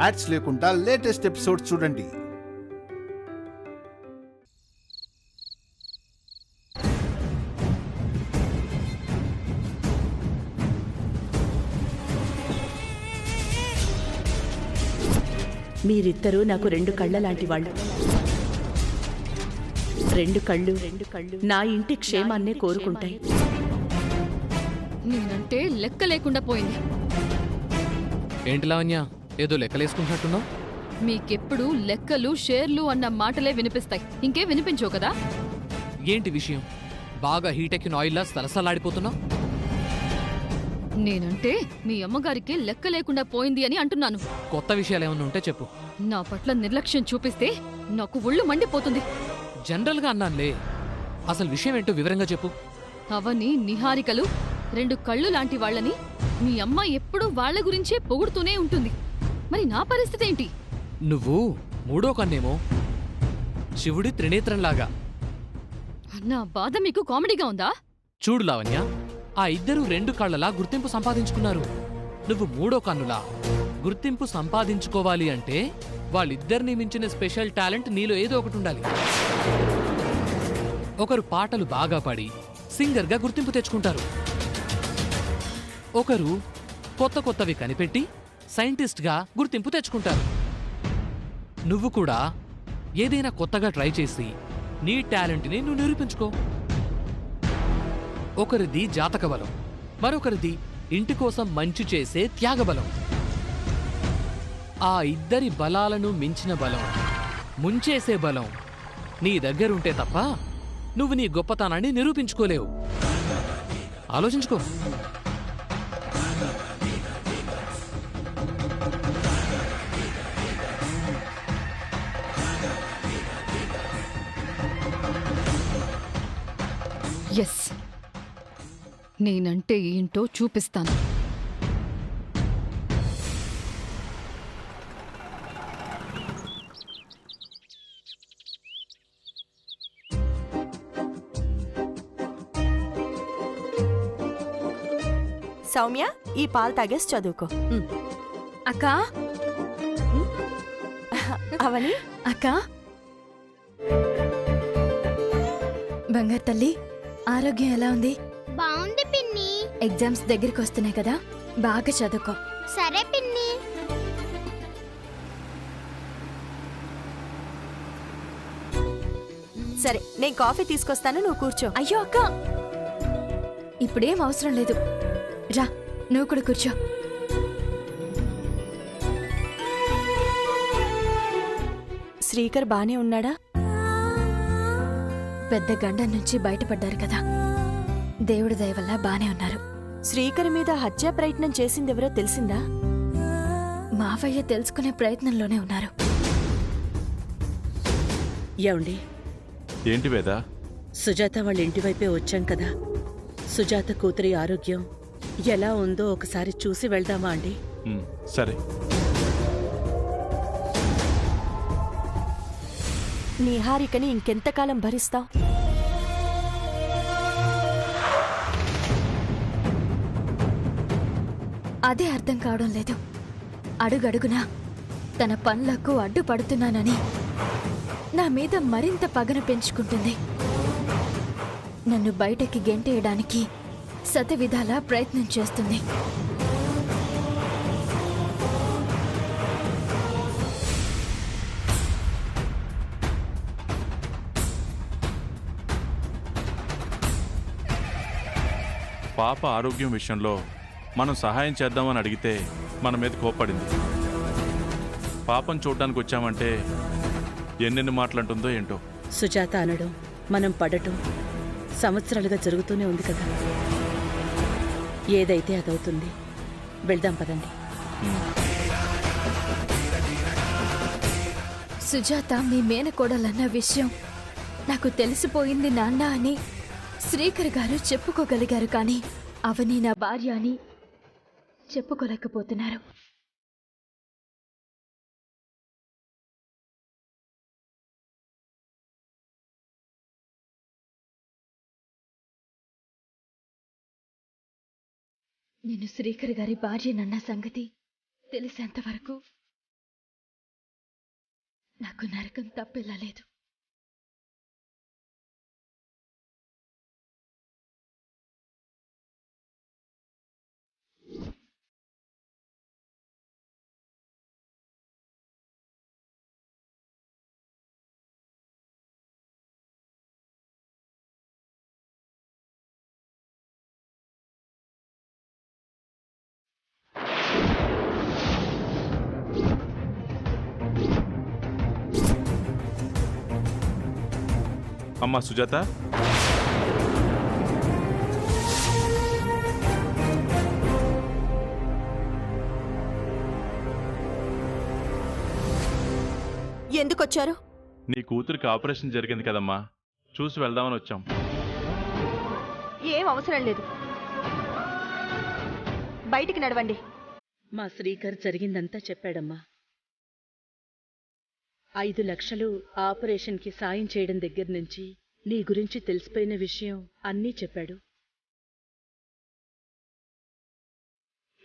Ads లేకుండా latest episodes చూడండి. మీరిద్దరూ నాకు రెండు కళ్ళ లాంటి వాళ్ళు. రెండు కళ్ళు నా ఇంటి క్షేమాన్నే కోరుకుంటాయి. నేనంటే లెక్క లేకుండా పోయింది. ఏంటి లావణ్య, ఏదో లెక్కలేసుకుంటున్నట్టున్నావు? మీకెప్పుడు లెక్కలు షేర్లు అన్న మాటలే వినిపిస్తాయి, ఇంకేం వినిపించవు కదా. ఏంటి విషయం? బాగా హీటెక్కిన ఆయిల్లా సలసలాడిపోతున్నావు. నేనంటే మీ అమ్మగారికి లెక్క లేకుండా పోయింది అని అంటున్నాను. కొత్త విషయాలు ఏమన్నా ఉంటే చెప్పు. నా పట్ల నిర్లక్ష్యం చూపిస్తే నాకు ఒళ్ళు మండిపోతుంది. జనరల్గా అన్నానులే, అసలు విషయం ఏంటో వివరంగా చెప్పు. అవని నిహారికలు రెండు కళ్ళు లాంటి వాళ్ళని మీ అమ్మ ఎప్పుడూ వాళ్ల గురించే పొగుడుతూనే ఉంటుంది. మరి నా పరిస్థితి ఏంటి? నువ్వు మూడో కన్నేమో, శివుడి త్రినేత్రంలాగా. నా బాధ మీకు కామెడీగా ఉందా? చూడు లావణ్య, ఆ ఇద్దరు రెండు కళ్ళలా గుర్తింపు సంపాదించుకున్నారు. నువ్వు మూడో కన్నులా గుర్తింపు సంపాదించుకోవాలి అంటే వాళ్ళిద్దరినీ మించిన స్పెషల్ టాలెంట్ నీలో ఏదో ఒకటి ఉండాలి. ఒకరు పాటలు బాగా పాడి సింగర్గా గుర్తింపు తెచ్చుకుంటారు. ఒకరు కొత్త కొత్తవి కనిపెట్టి సైంటిస్ట్గా గుర్తింపు తెచ్చుకుంటారు. నువ్వు కూడా ఏదైనా కొత్తగా ట్రై చేసి నీ టాలెంట్ని నువ్వు నిరూపించుకో. ఒకరిది జాతక బలం, మరొకరిది ఇంటి కోసం మంచి చేసే త్యాగబలం. ఆ ఇద్దరి బలాలను మించిన బలం, ముంచేసే బలం నీ దగ్గరుంటే తప్ప నువ్వు నీ గొప్పతనాన్ని నిరూపించుకోలేవు. ఆలోచించుకో. ఎస్, నేనంటే ఏంటో చూపిస్తాను. సౌమ్య, ఈ పాలు తాగేసి చదువుకో. అక్క అవని, అక్క బంగారు తల్లి, ఆరోగ్యం ఎలా ఉంది? బాగుంది పిన్ని. ఎగ్జామ్స్ దగ్గరికి వస్తున్నాయి కదా, బాగా చదువుకో. సరే పిన్ని. సరే నేను కాఫీ తీసుకొస్తాను, నువ్వు కూర్చో. అయ్యో అక్క, ఇప్పుడేం అవసరం లేదు, రా నువ్వు కూడా కూర్చో. శ్రీకర్ బానే ఉన్నాడా? పెద్ద గండం నుంచి బయటపడ్డారు కదా, దేవుడి దయ వల్ల బానే ఉన్నారు. శ్రీకర్ మీద హత్యా ప్రయత్నం చేసిందెవరో తెలిసిందా? మావయ్య తెలుసుకునే ప్రయత్నంలోనే ఉన్నారు. ఏమండి, ఏంటి వేదా? సుజాత వాళ్ళ ఇంటి వైపే వచ్చాం కదా, సుజాత కూతురి ఆరోగ్యం ఎలా ఉందో ఒకసారి చూసి వెళ్దామా అండి? సరే. నిహారికని ఇంకెంతకాలం భరిస్తావ్? అదే అర్థం కావడం లేదు. అడుగడుగునా తన పనులకు అడ్డుపడుతున్నానని నా మీద మరింత పగన పెంచుకుంటుంది. నన్ను బయటకి గెంటేయడానికి శతవిధాలా ప్రయత్నం చేస్తుంది. పాప ఆరోగ్యం విషయంలో మనం సహాయం చేద్దామని అడిగితే మన మీద కోప్పడింది. పాపం చూడ్డానికి వచ్చామంటే ఎన్నెన్ని మాటలంటుందో ఏంటో. సుజాత అనడం, మనం పడటం సంవత్సరాలుగా జరుగుతూనే ఉంది కదా. ఏదైతే అదవుతుంది. వెళ్దాం పదండి. సుజాత మీ మేనకోడలన్న విషయం నాకు తెలిసిపోయింది నాన్న అని శ్రీకర్ గారు చెప్పుకోగలిగారు, కానీ అవని నా భార్య అని చెప్పుకోలేకపోతున్నారు. నేను శ్రీకర్ గారి భార్యనన్న సంగతి తెలిసేంతవరకు నాకు నరకం తప్పేలా లేదు. అమ్మా సుజాత, ఎందుకొచ్చారు? నీ కూతురికి ఆపరేషన్ జరిగింది కదమ్మా, చూసి వెళ్దామని వచ్చాం. ఏం అవసరం లేదు, బయటికి నడవండి. మా శ్రీకర్ జరిగిందంతా చెప్పాడమ్మా. 5 లక్షలు ఆపరేషన్కి సాయం చేయడం దగ్గర నుంచి నీ గురించి తెలిసిపోయిన విషయం అన్నీ చెప్పాడు.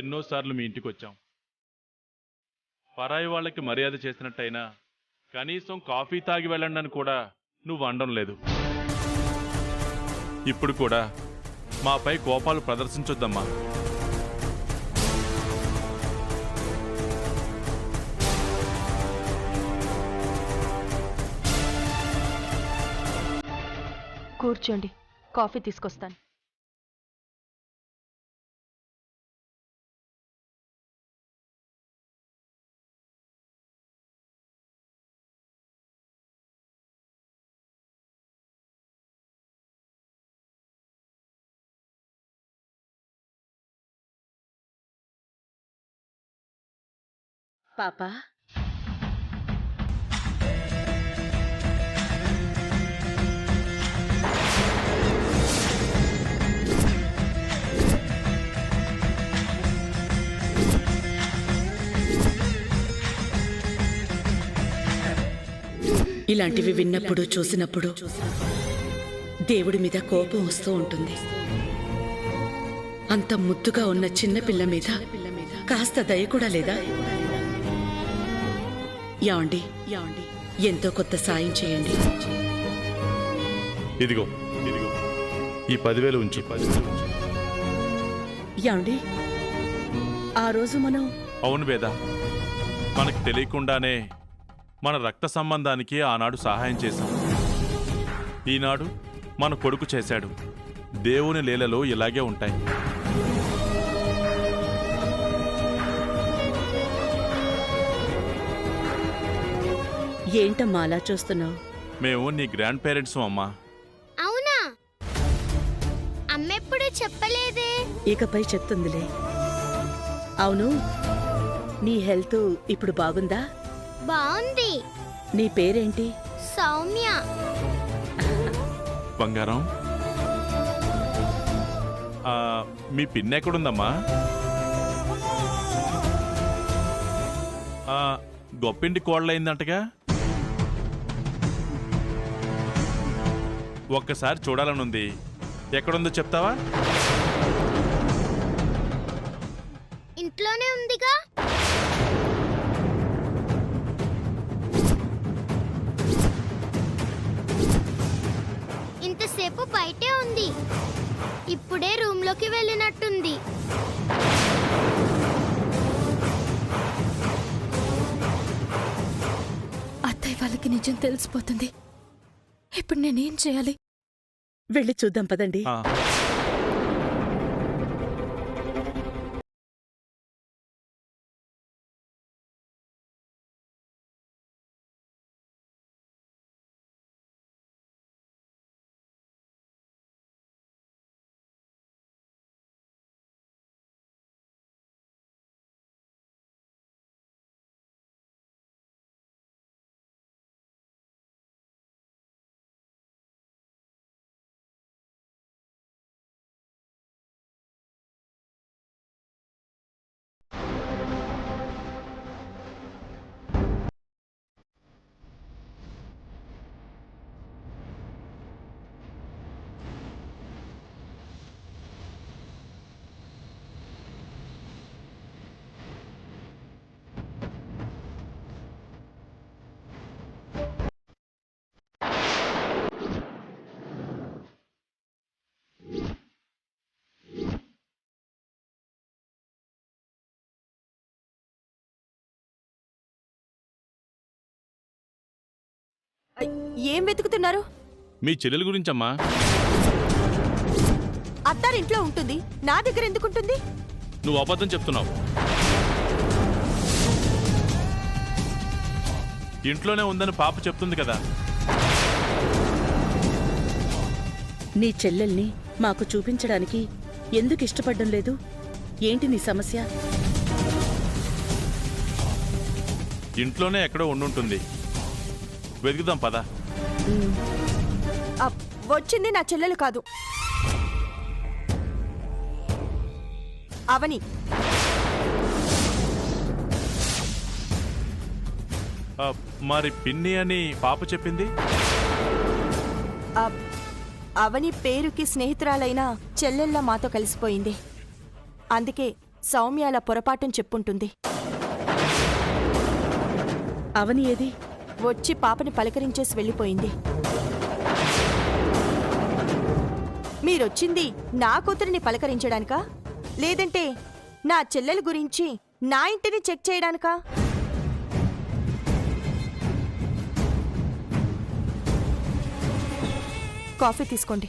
ఎన్నోసార్లు మీ ఇంటికి వచ్చాం. పరాయి వాళ్ళకి మర్యాద చేసినట్టయినా కనీసం కాఫీ తాగి వెళ్ళండి అని కూడా నువ్వు అనడం లేదు. ఇప్పుడు కూడా మాపై కోపాలు ప్రదర్శించొద్దమ్మా. కూర్చోండి, కాఫీ తీసుకొస్తాను. పాపా, ఇలాంటివి విన్నప్పుడు చూసినప్పుడు దేవుడి మీద కోపం వస్తూ ఉంటుంది. అంత ముద్దుగా ఉన్న చిన్నపిల్ల మీద కాస్త దయ కూడా లేదా? యాండి ఎంతో కొత్త సాయం చేయండి. ఇదిగో ఈ 10,000 ఉంచి. యాండి, ఆ రోజు మనం అవును వేదా, మనకి తెలియకుండానే మన రక్త సంబంధానికి ఆనాడు సహాయం చేశాం. ఈనాడు మన కొడుకు చేశాడు. దేవుని లీలలు ఇలాగే ఉంటాయి. ఏంటమ్మా అలా చూస్తున్నావు? మేము నీ గ్రాండ్ పేరెంట్స్ అమ్మా. అవునా? అమ్మెప్పుడు చెప్పలేదే. ఇకపై చెప్తుందిలే. అవును, నీ హెల్త్ ఇప్పుడు బాగుందా? బాగుంది. నీ పేరేంటి? సౌమ్య. బంగారం, మీ పిన్ ఎక్కడుందమ్మా? గొప్పింటి కోడలైందంటగా. ఒక్కసారి చూడాలనుంది. ఎక్కడుందో చెప్తావా? ఇంట్లోనే ఉందిగా. ఇంతసేపు బయటే ఉంది. ఇప్పుడే రూమ్లోకి వెళ్ళినట్టుంది. అత్తయ్య వాళ్ళకి నిజం తెలిసిపోతుంది. ఇప్పుడు నేనేం చేయాలి? వెళ్ళి చూద్దాం పదండి. ఏం వెతుకుతున్నారు? మీ చెల్లెల గురించమ్మా. అత్తారింట్లో ఉంటుంది, నా దగ్గర ఎందుకుంటుంది? నువ్వు అబద్ధం చెప్తున్నావు. ఇంట్లోనే ఉందని పాప చెప్తుంది కదా. నీ చెల్లెల్ని మాకు చూపించడానికి ఎందుకు ఇష్టపడ్డం లేదు? ఏంటి నీ సమస్య? ఇంట్లోనే ఎక్కడో ఉండుంటుంది. వెతుకుదాం పదా. వచ్చింది నా చెల్లెలు కాదు, అవని. మరి పిన్ని అని పాప చెప్పింది. అవని పేరుకి స్నేహితురాలైన చెల్లెల్లా మాతో కలిసిపోయింది. అందుకే సౌమ్య అలా పొరపాటుని చెప్పుంటుంది. అవని ఏది? వచ్చి పాపని పలకరించేసి వెళ్ళిపోయింది. మీరొచ్చింది నా కూతురిని పలకరించడానికా, లేదంటే నా చెల్లెల గురించి నా ఇంటిని చెక్ చేయడానికా? కాఫీ తీసుకోండి.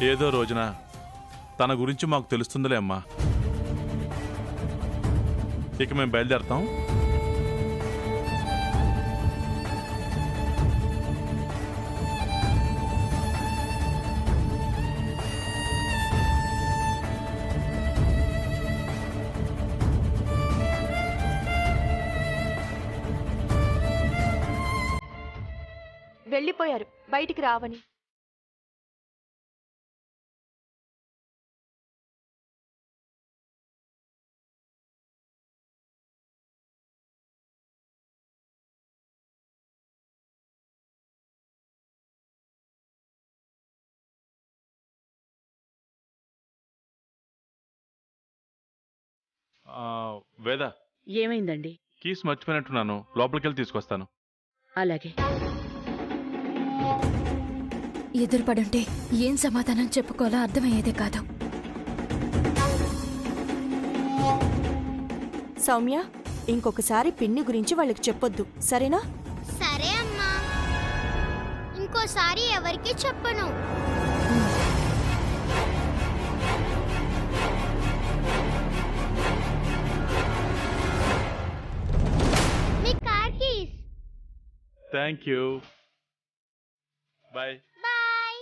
ఏదో రోజున తన గురించి మాకు తెలుస్తుందిలే అమ్మా. ఇక మేము బయలుదేరతాం. వెళ్ళిపోయారు, బయటికి రావని. వేద, ఏమైందండి? కీస్ మర్చిపోయినట్టున్నాను. లోపలికెళ్ళి తీసుకొస్తాను. అలాగే. ఎదురుపడుంటే ఏం సమాధానం చెప్పుకోవాలో అర్థమయ్యేదే కాదు. సౌమ్య, ఇంకొకసారి పిన్ని గురించి వాళ్ళకి చెప్పొద్దు, సరేనా? సరే అమ్మా, ఇంకోసారి ఎవరికి చెప్పను. మీ car keys. Thank you. Bye. Bye.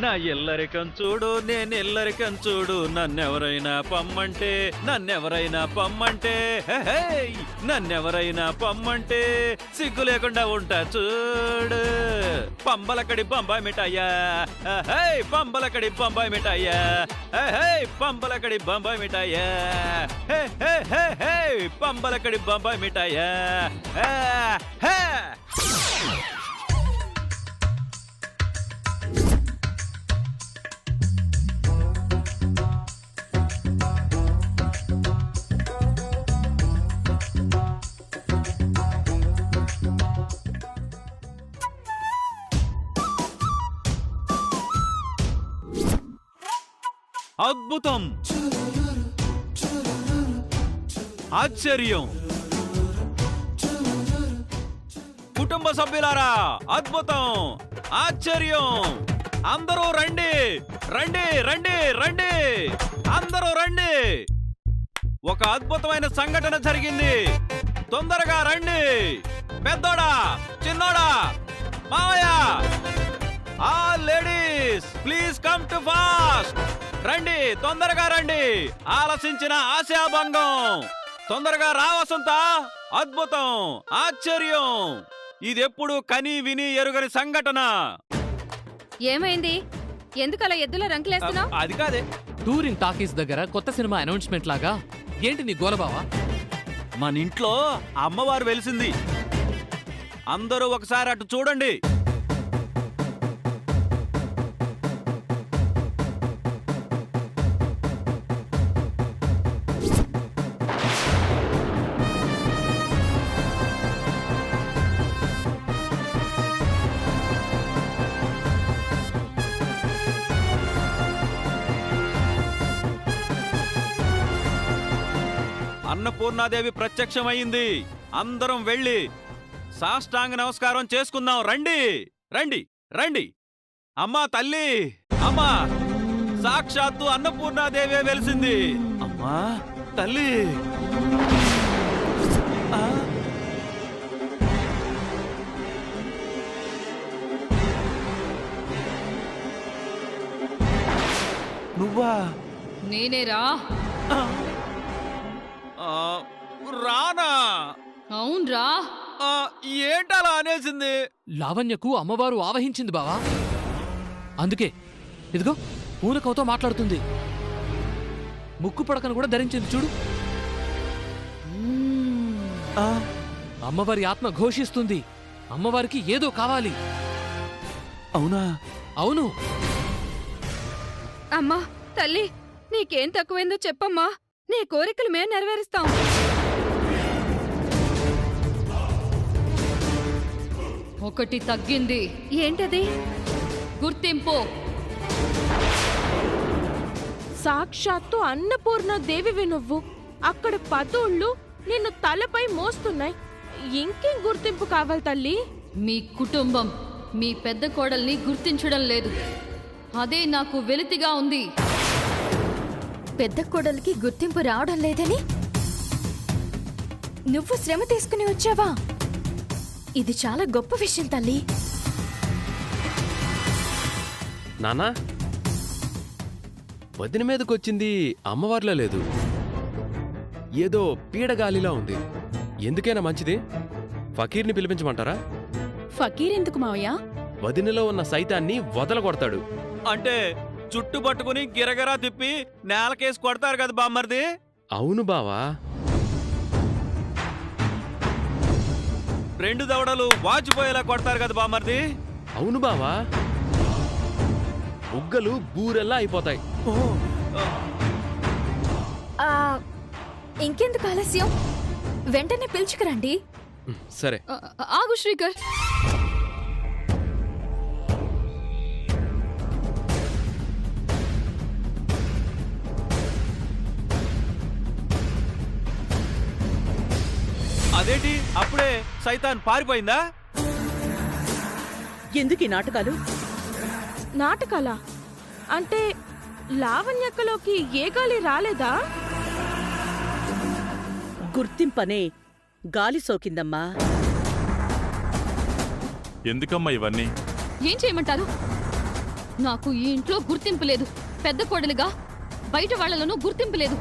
నా ఎల్లరికం చూడు, నేనెల్లరికం చూడు, నన్నెవరైనా పమ్మంటే, నన్నెవరైనా పమ్మంటే, నన్నెవరైనా పమ్మంటే సిగ్గు లేకుండా ఉంటా చూడు. పంబలకడి బొంబాయి మిఠాయ్యా, పంబలకడి బొంబాయి మిఠాయ్యా, పంబలకడి బొంబాయి మిఠాయ్యా, పంబలకడి బొంబాయి మిఠాయ్యా. అద్భుతం, ఆశ్చర్యం. కుటుంబ సభ్యులారా, అద్భుతం, ఆశ్చర్యం. అందరూ రండి, రండి, రండి, రండి, అందరూ రండి. ఒక అద్భుతమైన సంఘటన జరిగింది. తొందరగా రండి. పెద్దోడా, చిన్నోడా, మావయ్య, all ladies please come to fast. రండి, తొందరగా రండి. ఆలసించిన ఆశాభంగం. తొందరగా రా వసంత. అద్భుతం, ఆశ్చర్యం. ఇదెప్పుడు కని విని ఎరుగని సంఘటన. ఏమైంది? ఎందుకలా ఎద్దుల రంకులేస్తున్నావు? అది కాదే. టూరింగ్ టాకీస్ దగ్గర కొత్త సినిమా అనౌన్స్మెంట్ లాగా ఏంటి నీ గోలబావా? మన ఇంట్లో అమ్మవారు వెలిసింది. అందరూ ఒకసారి అటు చూడండి. అన్నపూర్ణాదేవి ప్రత్యక్షమైంది. అందరం వెళ్ళి సాష్టాంగ నమస్కారం చేసుకుందాం. రండి రండి రండి. అమ్మా తల్లి, అమ్మా సాక్షాత్తు అన్నపూర్ణాదేవే వెలిసింది. అమ్మా తల్లి. నువ్వా? నేనేరా. రానా? అవునరా. ఏంటలా అనేసింది? లావణ్యకు అమ్మవారు ఆవహించింది బావా. అందుకే ఇదిగో పూనకవుతో మాట్లాడుతుంది. ముక్కు పడకను కూడా ధరించింది చూడు. అమ్మవారి ఆత్మ ఘోషిస్తుంది. అమ్మవారికి ఏదో కావాలి. అవునా? అవును. అమ్మా తల్లి, నీకేం తక్కువైందో చెప్పమ్మా. నీ కోరికలు మేము నెరవేరుస్తాం. ఒకటి తగ్గింది. ఏంటది? గుర్తింపు. సాక్షాత్తు అన్నపూర్ణ దేవివి నువ్వు. అక్కడ పదోళ్ళు నిన్ను తలపై మోస్తున్నాయి. ఇంకేం గుర్తింపు కావాలి తల్లి? మీ కుటుంబం మీ పెద్ద కోడల్ని గుర్తించడం లేదు. అదే నాకు వెలితిగా ఉంది. పెద్ద కోడలికి గుర్తింపు రావడం లేదని నువ్వు శ్రమ తీసుకుని వచ్చావా? ఇది చాలా గొప్ప విషయం తల్లి. నానా, వదిన మీదకొచ్చింది అమ్మవారిలో లేదు, ఏదో పీడగాలిలా ఉంది. ఎందుకైనా మంచిది ఫకీర్ని పిలిపించమంటారా? ఫకీర్ ఎందుకు మావయ్య? వదినలో ఉన్న సైతాన్ని వదలగొడతాడు. అంటే చుట్టుపట్టుకుని గిరగరా తిప్పి నేలకేసి కొడతారు కదా బామ్మర్ది? అవును బావా. 2 దవడలు వాచిపోయేలా కొడతారు కదా బామ్మర్ది? అవును బావా. బుగ్గలు బూరెల్లా అయిపోతాయి. ఇంకెందుకు ఆలస్యం? వెంటనే పిలుచుకురండి. సరే. ఆగు శ్రీకర్. అదేంటి అప్పుడే సైతాన్ పారిపోయిందా? ఎందుకు ఈ నాటకాలు? నాటకాలా? అంటే లావణ్యక్కలోకి ఏ గాలి రాలేదా? గుర్తింపనే గాలి సోకిందమ్మా. ఎందుకమ్మా ఇవన్నీ? ఏం చేయమంటారు? నాకు ఈ ఇంట్లో గుర్తింపు లేదు. పెద్ద కోడలిగా బయట వాళ్లలోనూ గుర్తింపు లేదు.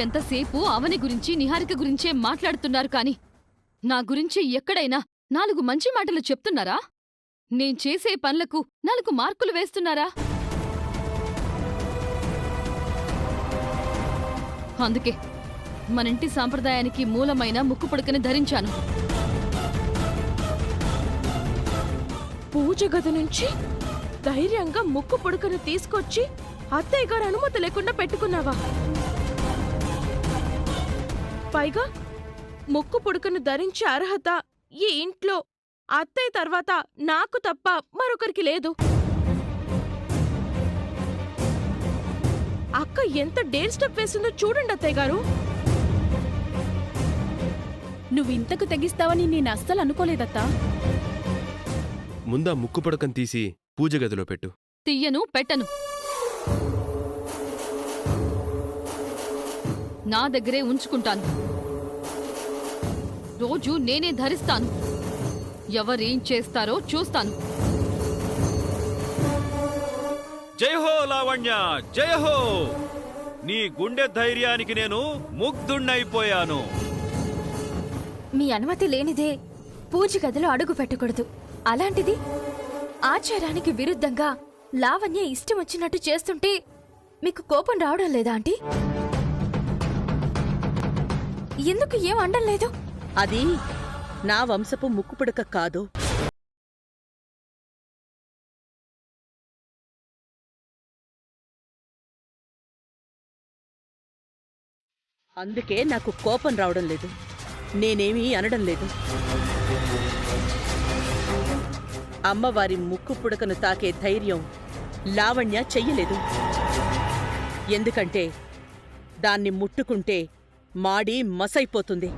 ఎంతసేపు అవని గురించి నిహారిక గురించే మాట్లాడుతున్నారు కాని నా గురించి ఎక్కడైనా 4 మంచి మాటలు చెప్తున్నారా? నేను చేసే పనులకు 4 మార్కులు వేస్తున్నారా? అందుకే మనింటి సాంప్రదాయానికి మూలమైన ముక్కు పుడకని ధరించాను. పూజ గది నుంచి ధైర్యంగా ముక్కు పుడకను తీసుకొచ్చి అత్తయ్య గారు అనుమతి లేకుండా పెట్టుకున్నావా? పైగా ముక్కు పుడకను ధరించే అర్హత ఈ ఇంట్లో అత్తయ్య తర్వాత నాకు తప్ప మరొకరికి లేదు. అక్క ఎంత డేర్ స్టెప్ వేసిందో చూడండి అత్తయ్య గారు. నువ్వు ఇంతకు తెగిస్తావని నేను అస్సలు అనుకోలేదత్తా. ముందా ముక్కు పడకం తీసి పూజ గదిలో పెట్టు. తీయను, పెట్టను. నా దగ్గరే ఉంచుకుంటాను. రోజు నేనే ధరిస్తాను. ఎవరేం చేస్తారో చూస్తాను. జై హో లావణ్య, జై హో. నీ గుండె ధైర్యానికి నేను ముగ్ధుణ్ణైపోయాను. మీ అనుమతి లేనిదే పూజ గదిలో అడుగు పెట్టకూడదు. అలాంటిది ఆచారానికి విరుద్ధంగా లావణ్య ఇష్టం వచ్చినట్టు చేస్తుంటే మీకు కోపం రావడం లేదా ఆంటీ? ఎందుకు ఏం అండం లేదు? అది నా వంశపు ముక్కుపుడక కాదు. అందుకే నాకు కోపం రావడం లేదు. నేనేమీ అనడం లేదు. అమ్మవారి ముక్కు పుడకను తాకే ధైర్యం లావణ్య చెయ్యలేదు. ఎందుకంటే దాన్ని ముట్టుకుంటే మాడి మసైపోతుంది.